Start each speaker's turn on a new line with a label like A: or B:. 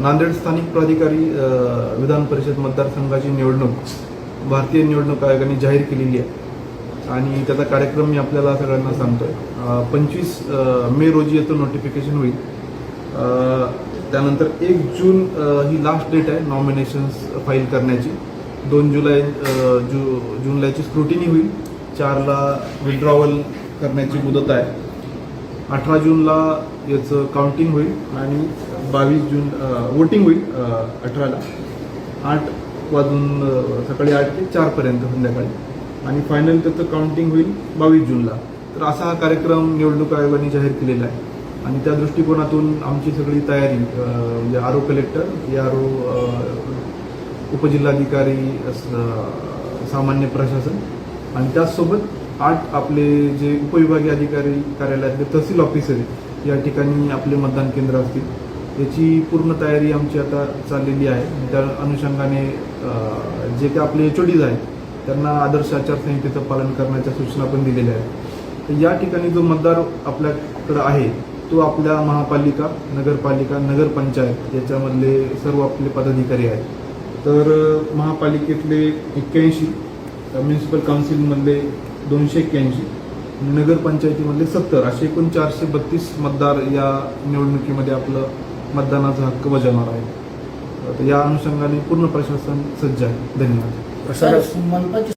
A: नांदेड स्थानिक प्राधिकारी विधान परिषद मतदारसंघाची निवडणूक भारतीय निवडणूक आयोगाने जाहीर केलेली आहे आणि त्याचा कार्यक्रम मी आपल्याला सगळ्यांना सांगतोय. 25 मे रोजी याचं नोटिफिकेशन होईल. त्यानंतर 1 जून ही लास्ट डेट आहे नॉमिनेशन्स फाईल करण्याची. 2 जुलै जूनला याची स्क्रुटिनी होईल. 4ला विड्रॉवल करण्याची मुदत आहे. 18 जूनला याचं काउंटिंग होईल आणि 22 जून वोटिंग होईल. 18ला 8 वाजून सकाळी 8 ते 4 पर्यंत संध्याकाळी आणि फायनल त्याचं काउंटिंग होईल 22 जूनला. तर असा हा कार्यक्रम निवडणूक आयोगाने जाहीर केलेला आहे आणि त्या दृष्टिकोनातून आमची सगळी तयारी म्हणजे आरओ कलेक्टर, ARO, उपजिल्हाधिकारी, सामान्य प्रशासन आणि त्याचसोबत 8 आपले जे उपविभागीय अधिकारी कार्यालयातले तहसील ऑफिसर या ठिकाणी आपले मतदान केंद्र असतील याची पूर्ण तयारी आमची आता चाललेली आहे. त्या अनुषंगाने जे काही आपले HODs आहेत त्यांना आदर्श आचारसंहितेचं पालन करण्याच्या सूचना पण दिलेल्या आहेत. तर या ठिकाणी जो मतदार आपल्याकडं आहे तो आपल्या महापालिका, नगरपालिका, नगरपंचायत याच्यामधले सर्व आपले पदाधिकारी आहेत. तर महापालिकेतले 81, म्युन्सिपल काउन्सिलमधले 281, नगरपंचायतीमधले 70 असे एकूण 432 मतदार या निवडणुकीमध्ये आपलं मतदानाचा हक्क बजावणार आहे. तर या अनुषंगाने पूर्ण प्रशासन सज्ज आहे. धन्यवाद.
B: सर, मनपाची